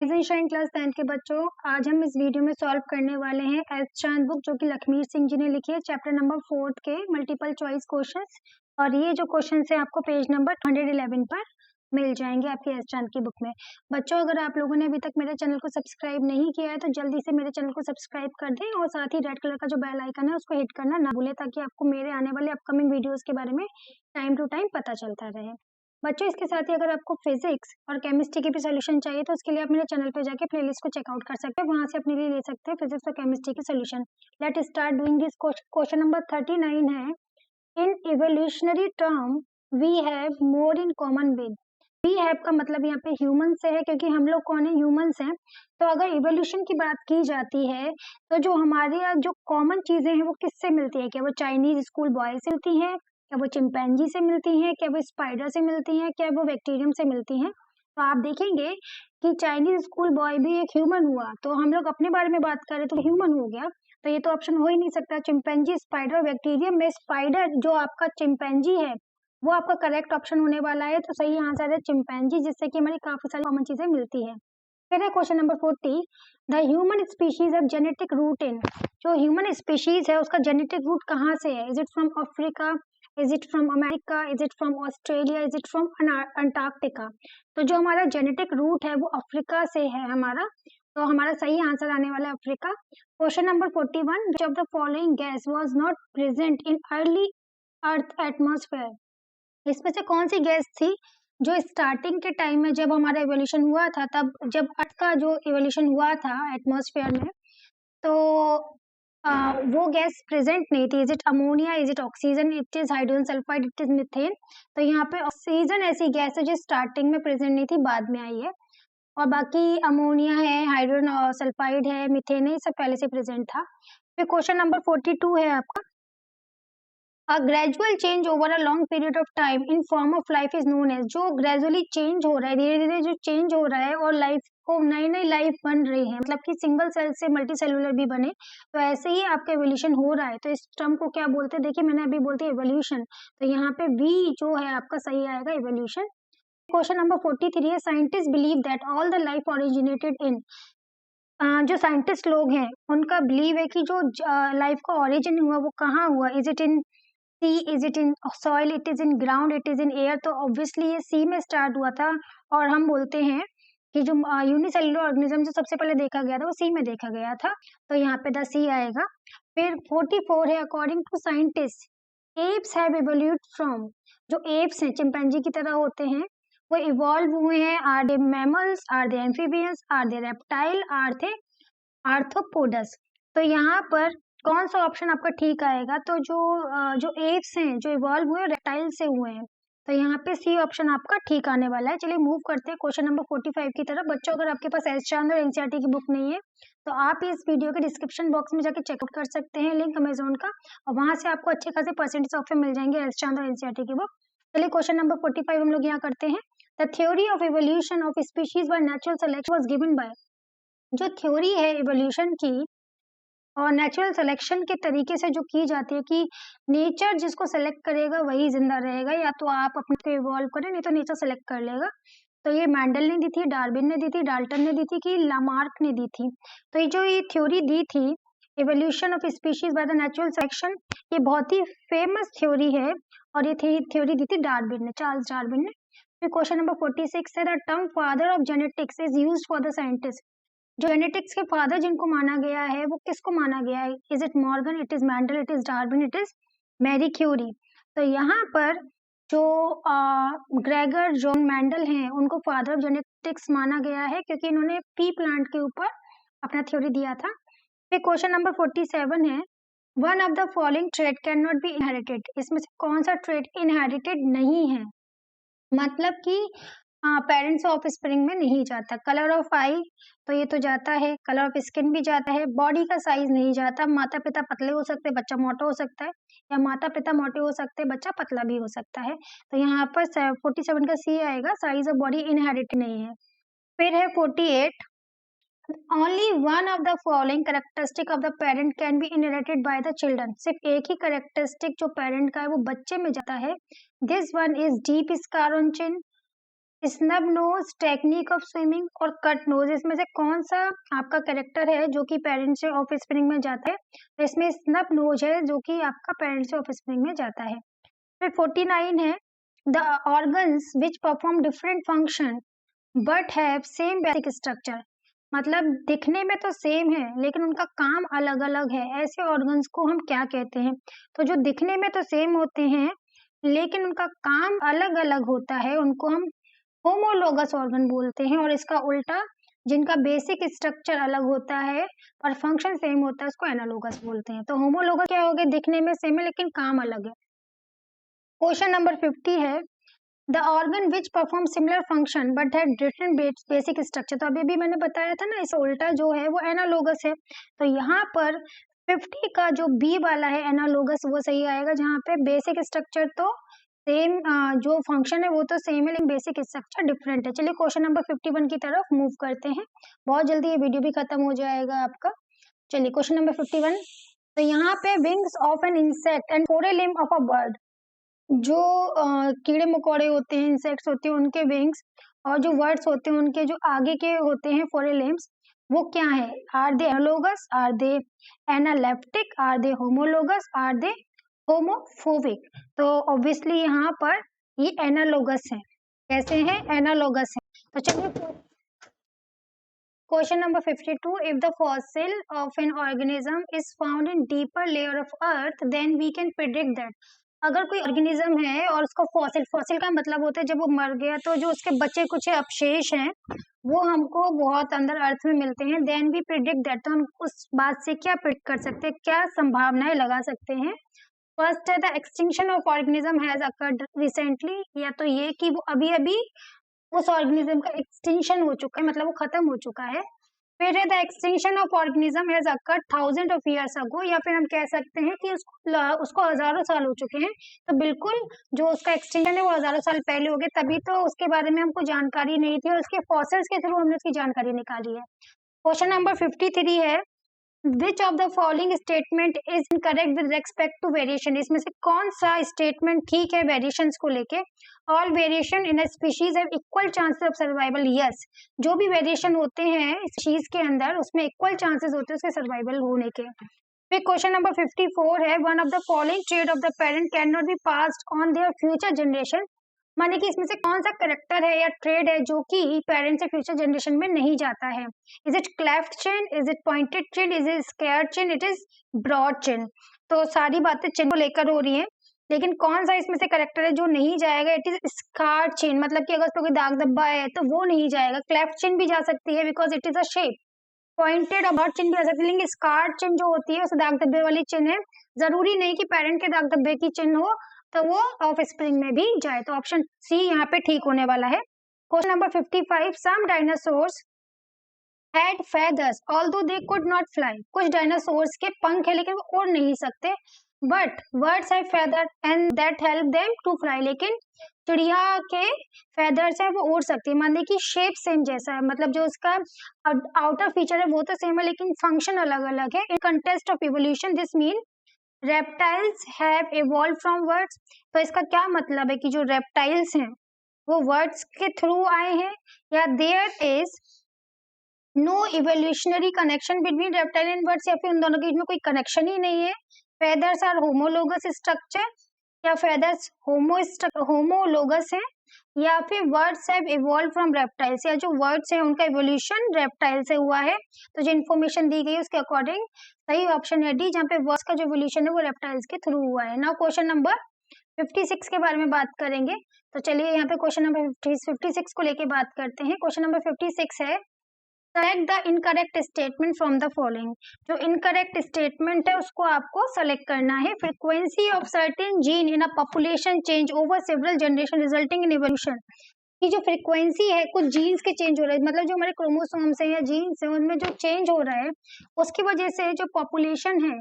Shine class 10 के बच्चों, आज हम इस वीडियो में सॉल्व करने वाले हैं एस चांद बुक जो कि लखमीर सिंह जी ने लिखी है, चैप्टर नंबर 4 के मल्टीपल चॉइस क्वेश्चंस। और ये जो क्वेश्चंस है आपको पेज नंबर 111 पर मिल जाएंगे आपकी एस चांद की बुक में। बच्चों, अगर आप लोगों ने अभी तक मेरे चैनल को सब्सक्राइब नहीं किया है तो जल्दी से मेरे चैनल को सब्सक्राइब कर दें और साथ ही रेड कलर का जो बेल आइकन है उसको हिट करना ना भूलें, ताकि आपको मेरे आने वाले अपकमिंग वीडियोज के बारे में टाइम टू टाइम पता चलता रहे। बच्चों, इसके साथ ही अगर आपको फिजिक्स और केमिस्ट्री के भी सॉल्यूशन चाहिए तो उसके लिए आप मेरे चैनल पर जाके प्लेलिस्ट को चेकआउट कर सकते हैं, वहां से अपने लिए ले सकते हैं फिजिक्स और केमिस्ट्री के solution. Let start doing this. Question number 39 है, in evolutionary term we have more in common with. We have का मतलब यहाँ पे ह्यूमन से है, क्योंकि हम लोग कौन है, ह्यूमंस हैं। तो अगर इवोल्यूशन की बात की जाती है तो जो हमारे यहाँ जो कॉमन चीजें हैं वो किससे मिलती है? क्या वो चाइनीज स्कूल बॉय से मिलती है, क्या वो चिंपैंजी से मिलती हैं, क्या वो स्पाइडर से मिलती हैं, क्या वो बैक्टीरियम से मिलती हैं? तो आप देखेंगे कि चाइनीज स्कूल बॉय भी एक ह्यूमन हुआ, तो हम लोग अपने बारे में बात करें तो ह्यूमन हो गया। तो ये तो ऑप्शन हो ही नहीं सकता, चिंपैंजी स्पाइडर बैक्टीरियम में स्पाइडर जो आपका चिंपैंजी है वो आपका करेक्ट ऑप्शन होने वाला है। तो सही आंसर है चिंपैंजी, जिससे कि हमारी काफी सारी कॉमन चीजें मिलती है। फिर है question number 40, the human species of genetic root in. जो ह्यूमन स्पीशीज है उसका जेनेटिक रूट कहाँ से है? Is it from Africa, is it from America, is it from Australia, is it from Antarctica? तो जो हमारा जेनेटिक रूट है वो अफ्रीका से है हमारा, तो हमारा सही आंसर आने वाला है Africa. Question number 41, which of the following gas was not present in early earth atmosphere. इसमें से कौन सी गैस थी जो स्टार्टिंग के टाइम में जब हमारा इवोल्यूशन हुआ था, तब जब अर्थ का जो इवोल्यूशन हुआ था एटमॉस्फेयर में, तो वो गैस प्रेजेंट नहीं थी? Is it ammonia, is it oxygen, it is hydrogen sulphide, it is methane? तो यहाँ पे ऑक्सीजन ऐसी गैस है जो स्टार्टिंग में प्रेजेंट नहीं थी, बाद में आई है। और बाकी अमोनिया है, हाइड्रोजन सल्फाइड है, मीथेन है, ये सब पहले से प्रेजेंट था। फिर क्वेश्चन नंबर 42 है आपका, A gradual change over a long period of time in form of life is known as। जो ग्रेजुअली चेंज हो रहा है, धीरे धीरे जो चेंज हो रहा है और लाइफ को नई नई लाइफ बन रही है, मतलब कि सिंगल सेल से मल्टी सेलुलर भी बने, तो ऐसे ही आपका एवोल्यूशन हो रहा है। तो इस टर्म को क्या बोलते हैं? देखिए, मैंने अभी बोलते एवोल्यूशन, तो यहाँ पे वी जो है आपका सही आएगा, एवोल्यूशन। क्वेश्चन नंबर 43 है, scientist believe that all the life originated in. जो साइंटिस्ट लोग हैं उनका बिलीव है कि जो लाइफ का ओरिजिन हुआ वो कहाँ हुआ? Is it in sea, is it in soil, it is in ground, it is in air? तो ऑब्वियसली ये सी में स्टार्ट हुआ था, और हम बोलते हैं कि जो यूनिसेलुलर ऑर्गेनिज्म जो सबसे पहले देखा गया था वो सी में देखा गया था, तो यहाँ पे द सी आएगा। फिर 44 है, according to scientist apes have evolute from. जो एप्स हैं चिंपैंजी की तरह होते हैं, वो इवॉल्व हुए हैं। Are they mammals, are they amphibians, are they reptile, are they arthropods? तो यहाँ पर कौन सा ऑप्शन आपका ठीक आएगा? तो जो एप्स हैं जो इवॉल्व हुए रेप्टाइल से हुए हैं, तो यहाँ पे सी ऑप्शन आपका ठीक आने वाला है। चलिए मूव करते हैं क्वेश्चन नंबर 45 की तरफ। बच्चों, अगर आपके पास एस चांद और एनसीईआरटी की बुक नहीं है तो आप इस वीडियो के डिस्क्रिप्शन बॉक्स में जाके चेकआउट कर सकते हैं, लिंक अमेजोन का, और वहां से आपको अच्छे खासे परसेंटेज ऑफ में मिल जाएंगे एस चांद और एनसीईआरटी की बुक। चलिए क्वेश्चन नंबर 45 हम लोग यहाँ करते हैं। The theory of evolution of species by natural selection was given by. जो थ्योरी है इवोल्यूशन की और नेचुरल सिलेक्शन के तरीके से जो की जाती है कि नेचर जिसको सेलेक्ट करेगा वही जिंदा रहेगा, या तो आप अपने को इवॉल्व करें, नहीं तो नेचर सेलेक्ट कर लेगा। तो ये मैंडल ने दी थी, डार्विन ने दी थी, डाल्टन ने दी थी, कि लामार्क ने दी थी? तो ये जो ये थ्योरी दी थी evolution of species by the natural selection, ये बहुत ही फेमस थ्योरी है, और ये थ्योरी दी थी डार्विन ने, चार्ल्स डार्विन ने। फिर क्वेश्चन नंबर 46 है, the term father of genetics is used for the scientist. जो जेनेटिक्स के फादर जिनको माना गया है वो किसको माना गया है? Is it Morgan, it is Mendel, it is Darwin, it is Marie Curie? तो यहाँ पर जो ग्रेगर जॉन मैंडल हैं उनको फादर ऑफ जेनेटिक्स माना गया है, क्योंकि इन्होंने पी प्लांट के ऊपर अपना थ्योरी दिया था। फिर क्वेश्चन नंबर 47 है, one of the following trait can not be inherited. इसमें से कौन सा ट्रेट इनहेरिटेड नहीं है? मतलब कि पेरेंट्स ऑफ स्प्रिंग में नहीं जाता। कलर ऑफ आई, तो ये तो जाता है। कलर ऑफ स्किन भी जाता है। बॉडी का साइज नहीं जाता। माता पिता पतले हो सकते, बच्चा मोटा हो सकता है, या माता पिता मोटे हो सकते, बच्चा पतला भी हो सकता है। तो यहाँ पर 47 का सी आएगा, साइज ऑफ बॉडी इनहेरिट नहीं है। फिर है 48, only one of the following characteristic of the parent can be inherited by the children. सिर्फ एक ही कैरेक्टरिस्टिक जो पेरेंट का है वो बच्चे में जाता है। This one is deep scar on chin, snub nose, technique of swimming और कट नोज, इसमें से कौन सा आपका कैरेक्टर है जो कि पेरेंट्स से ऑफ स्प्रिंग में जाता है? तो इसमें स्नब नोज है जो कि आपका पेरेंट्स से ऑफ स्प्रिंग में जाता है। फिर 49 है the organs which perform different function but have same basic structure, मतलब दिखने में तो सेम है लेकिन उनका काम अलग अलग है, ऐसे ऑर्गन्स को हम क्या कहते हैं? तो जो दिखने में तो सेम होते हैं लेकिन उनका काम अलग अलग होता है, उनको हम होमोलोगस ऑर्गन बोलते हैं। और इसका उल्टा, जिनका बेसिक स्ट्रक्चर अलग होता है और फंक्शन सेम होता है, उसको एनालोगस बोलते हैं। तो होमोलोगस क्या हो गया? दिखने में सेम है लेकिन काम अलग है। क्वेश्चन नंबर 50 है the organ which perform similar function but have different basic structure. तो अभी भी मैंने बताया था ना, इसका उल्टा जो है वो एनालोगस है। तो यहाँ पर 50 का जो बी वाला है एनालोगस वो सही आएगा, जहाँ पे बेसिक स्ट्रक्चर तो सेम, जो फंक्शन है वो तो सेम है लेकिन बेसिक स्ट्रक्चर डिफरेंट है। चलिए क्वेश्चन नंबर 51 की तरफ मूव करते हैं, बहुत जल्दी ये वीडियो भी खत्म हो जाएगा आपका। चलिए क्वेश्चन नंबर 51, तो यहाँ पे wings of an insect and four limb of a bird, जो कीड़े मकोड़े होते हैं, इंसेक्ट्स होते हैं, उनके विंग्स और जो वर्ड्स होते हैं उनके जो आगे के होते हैं फोर लिम्ब्स, वो क्या है? Are they analogous, are they analeptic, are they homologous, are they homophobic? तो ऑब्वियसली यहाँ पर ये एनालोगस है। कैसे हैं? एनालोगस है। तो चलिए question number 52, if the fossil of an organism is found in deeper layer of earth then we can predict that. अगर कोई ऑर्गेनिज्म है और उसका फॉसिल, फॉसिल का मतलब होता है जब वो मर गया तो जो उसके बचे कुछ अवशेष हैं वो हमको बहुत अंदर अर्थ में मिलते हैं, देन वी प्रिडिक्ट दैट। तो हम उस बात से क्या प्रिडिक्ट कर सकते हैं, क्या संभावनाएं लगा सकते हैं? फर्स्ट है the extinction of organism has occurred recently, या तो ये कि वो अभी अभी उस ऑर्गेनिज्म का एक्सटिंक्शन हो चुका है, मतलब वो खत्म हो चुका है। फिर है the extinction of organism has occurred thousand of years ago, या फिर हम कह सकते हैं कि उसको हजारों साल हो चुके हैं। तो बिल्कुल जो उसका एक्सटिंक्शन है वो हजारों साल पहले हो गया, तभी तो उसके बारे में हमको जानकारी नहीं थी और उसके फॉसिल्स के थ्रू हमने उसकी जानकारी निकाली है। क्वेश्चन नंबर 53 है which of the following statement is incorrect with respect to variation. इसमें से कौन सा स्टेटमेंट ठीक है वेरिएशंस को लेके? All variation in a species have equal chances of survival. Yes, जो भी वेरिएशन होते हैं स्पीशीज के अंदर उसमें इक्वल चांसेस होते हैं उसके सर्वाइवल होने के। फिर क्वेश्चन नंबर 54 है one of the following trade off the parent can not be passed on their future generation. माने कि इसमें से कौन सा करेक्टर है या ट्रेड है जो कि पेरेंट से फ्यूचर जनरेशन में नहीं जाता है? Is it cleft chin, is it pointed chin, is it square chin, it is broad chin? तो सारी बातें चिन को लेकर हो रही हैं, लेकिन कौन सा इसमें से करेक्टर है जो नहीं जाएगा? इट इज स्कार चिन, मतलब कि अगर उसको कोई दाग धब्बा है तो वो नहीं जाएगा। क्लेफ्ट चिन भी जा सकती है because it is a shape. Pointed और ब्रॉड चिन भी आ सकती है, लेकिन स्कार चिन जो होती है उस दाग धब्बे वाली चिन है, जरूरी नहीं कि पेरेंट के दाग धब्बे की चिन्ह हो तो वो ऑफ स्प्रिंग में भी जाए। तो ऑप्शन सी यहाँ पे ठीक होने वाला है। Question number 55, some dinosaurs had feathers although they could not fly. कुछ डायनासोर्स के पंख है लेकिन वो उड़ नहीं सकते, but birds have feather and that help them to fly. लेकिन चिड़िया के फेदर्स है वो उड़ सकती है। मान ली कि शेप सेम जैसा है, मतलब जो उसका आउटर फीचर है वो तो सेम है लेकिन फंक्शन अलग अलग है। In contest of evolution this mean reptiles have evolve from words. तो इसका क्या मतलब है कि जो रेप्टाइल्स हैं वो वर्ड्स के थ्रू आए हैं, या there is no evolutionary connection between reptile and birds, या फिर उन दोनों के बीच में कोई कनेक्शन ही नहीं है। फेदर्स आर होमोलोगस स्ट्रक्चर, या फेदर्स होमोलोगस है, या फिर words have evolve from reptiles, या जो वर्ड्स है उनका इवोल्यूशन रेप्टाइल से हुआ है। तो जो इन्फॉर्मेशन दी गई है उसके अकॉर्डिंग सही ऑप्शन है डी, जहाँ पे वर्ड्स का जो इवोल्यूशन है वो रेप्टाइल्स के थ्रू हुआ है। नाउ क्वेश्चन नंबर 56 के बारे में बात करेंगे। तो चलिए यहाँ पे क्वेश्चन नंबर 56 को लेके बात करते हैं। क्वेश्चन नंबर 56 है select the incorrect statement from the following. जो इनकरेक्ट स्टेटमेंट है उसको आपको सेलेक्ट करना है। Frequency of certain gene in a population change over several generation resulting in evolution. की जो फ्रीक्वेंसी है कुछ जीन्स के चेंज हो रहे हैं, मतलब जो हमारे क्रोमोसोम्स है या जीन्स है उनमें जो चेंज हो रहा है उसकी वजह से जो पॉपुलेशन है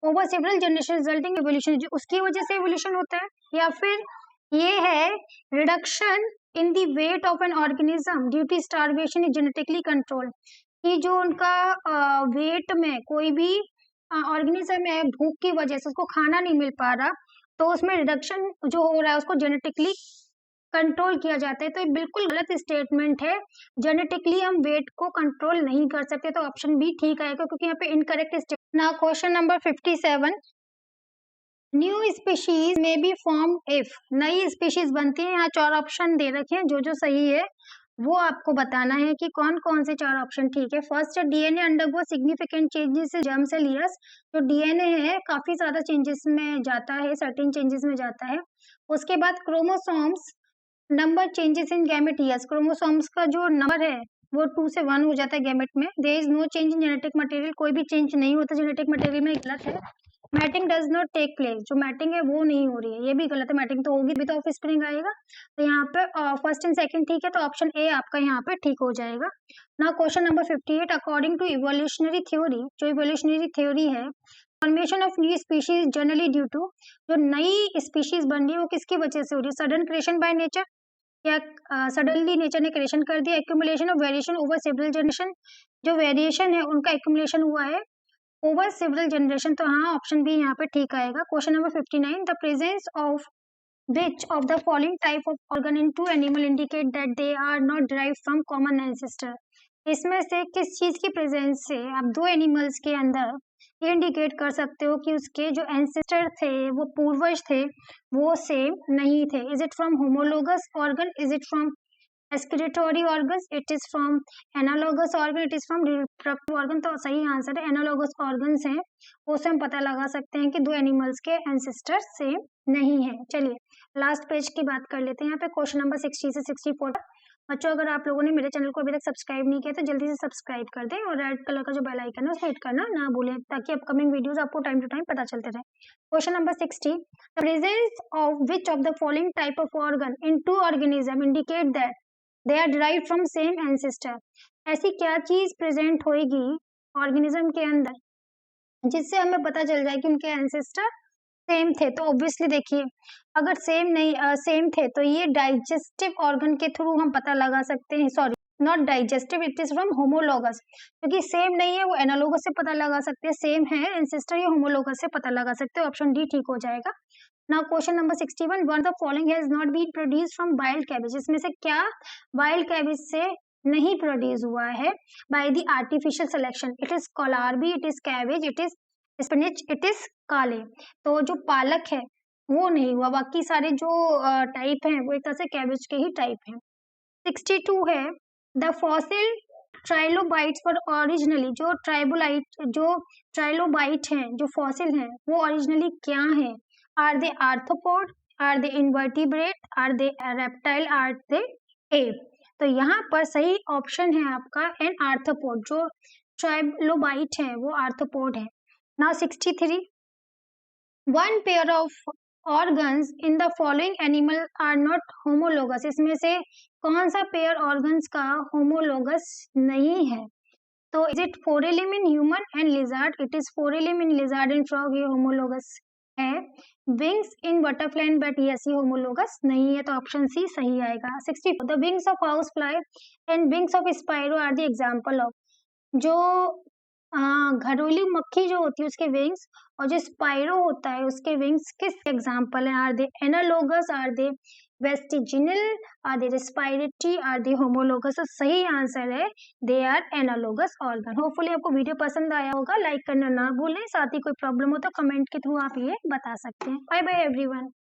over several generation resulting evolution, जो उसकी वजह से इवोल्यूशन होता है। या फिर ये है reduction in the weight of an organism due to starvation is genetically control, कि जो उनका वेट में कोई भी ऑर्गेनिज्म है भूख की वजह से उसको खाना नहीं मिल पा रहा तो उसमें रिडक्शन जो हो रहा है उसको जेनेटिकली कंट्रोल किया जाता है, तो ये बिल्कुल गलत स्टेटमेंट है। जेनेटिकली हम वेट को कंट्रोल नहीं कर सकते, तो ऑप्शन बी ठीक आएगा क्योंकि यहाँ पे incorrect statement. Now question number 57, new species में बी फॉर्म इफ, नई स्पीशीज बनती है। यहाँ 4 ऑप्शन दे रखे हैं, जो सही है वो आपको बताना है कि कौन कौन से 4 ऑप्शन ठीक है। फर्स्ट है DNA undergo significant changes in germ cell yes, जो डीएनए है काफी ज्यादा चेंजेस में जाता है, सर्टेन चेंजेस में जाता है। उसके बाद chromosomes number changes in gamete yes, chromosomes का जो नंबर है वो 2 से 1 हो जाता है गैमेट में। There is no change in genetic material, कोई भी चेंज नहीं होता जेनेटिक मटेरियल में, गलत है। Mating does not take place, जो मैटिंग है वो नहीं हो रही है, ये भी गलत है। मैटिंग तो होगी भी तो ऑफ स्प्रिंग आएगा। तो यहाँ पे फर्स्ट एंड सेकंड ठीक है, तो ऑप्शन ए आपका यहाँ पे ठीक हो जाएगा। ना question number 58, according to evolutionary theory, जो इवोल्यूशनरी थ्योरी है, formation of new species generally due to, जो नई स्पीशीज बन रही है वो किसकी वजह से हो रही है? सडन क्रिएशन बाय नेचर, या सडनली नेचर ने क्रिएशन कर दिया। Accumulation of variation over several generation, जो वेरिएशन है उनका एक्यूमुलेशन हुआ है ओवर सेवरल जनरेशन, तो हाँ ऑप्शन बी यहाँ पे ठीक आएगा। Question number 59, the presence of which of the following type of organ in two animal indicate that they are not derived from common ancestor, इसमें से किस चीज की प्रेजेंस से आप दो एनिमल्स के अंदर ये इंडिकेट कर सकते हो कि उसके जो एंसेस्टर थे, वो पूर्वज थे, वो सेम नहीं थे? Is it from homologous organ, is it from एक्सक्रीटोरी organs, it is from analogous organ, it is from reproductive organ? तो सही आंसर है एनालोगस ऑर्गन्स हैं, उससे हम पता लगा सकते हैं कि दो एनिमल्स के एंसेस्टर सेम नहीं है। चलिए लास्ट पेज की बात कर लेते हैं। यहाँ पे क्वेश्चन नंबर 60 से 64। बच्चों अगर आप लोगों ने मेरे चैनल को अभी तक सब्सक्राइब नहीं किया तो जल्दी से सब्सक्राइब कर दें और रेड कलर का जो बेल आइकन है उसे हिट करना ना भूलें, ताकि अपकमिंग वीडियोस आपको टाइम टू टाइम पता चलते रहे। Question number 60, the presence of which of the following type of organ in two organism indicate that they are derived from same ancestor, ऐसी क्या चीज प्रेजेंट होएगी ऑर्गेनिज्म के अंदर जिससे हमें पता चल जाए कि उनके एंसेस्टर सेम थे? तो ऑब्वियसली देखिए, अगर सेम नहीं सेम थे तो ये डाइजेस्टिव ऑर्गन के थ्रू हम पता लगा सकते हैं। Sorry, not digestive, it is from homologous, क्योंकि सेम नहीं है वो एनालोगस से पता लगा सकते हैं, सेम है एंसेस्टर ये होमोलोगस से पता लगा सकते हैं। ऑप्शन डी ठीक हो जाएगा। Now question number 61, one the following has not been produced from wild cabbage, इसमें से क्या वाइल्ड कैबेज से नहीं प्रोड्यूस हुआ है by the artificial selection? It is kohlrabi, it is cabbage, it is spinach, it is kale. तो जो पालक है वो नहीं हुआ, बाकी सारे जो टाइप हैं वो एक तरह से कैबेज के ही टाइप हैं। 62 है, the fossil trilobites for originally, जो ट्राइलोबाइट हैं, जो फॉसिल हैं वो ओरिजिनली क्या है? Are they arthropod, are they invertebrate, are they reptile, are they ape? तो यहाँ पर सही ऑप्शन है आपका एन आर्थ्रोपोड, जो ट्राइलोबाइट है वो आर्थ्रोपोड है। Now 63, one pair of organs in the following animal are not homologous, इसमें से कौन सा पेयर ऑर्गन्स का होमोलोगस नहीं है? तो is it forelimb in human and lizard? It is forelimb in lizard and frog, ये होमोलोगस है। Wings in butterfly and bat, yes ये होमोलोगस नहीं है, तो ऑप्शन सी सही आएगा। 64, the wings of house fly and wings of sparrow are the example of, जो घरेलू मक्खी जो होती है उसके विंग्स और जो स्पाइरो होता है उसके विंग्स किस एग्जाम्पल है? Are they analogous, are they vestigial, are they respiratory, are they homologous? तो सही आंसर है they are analogous organ. Hopefully आपको वीडियो पसंद आया होगा, लाइक करना ना भूलें, साथ ही कोई प्रॉब्लम हो तो कमेंट के थ्रू आप ये बता सकते हैं। Bye bye everyone.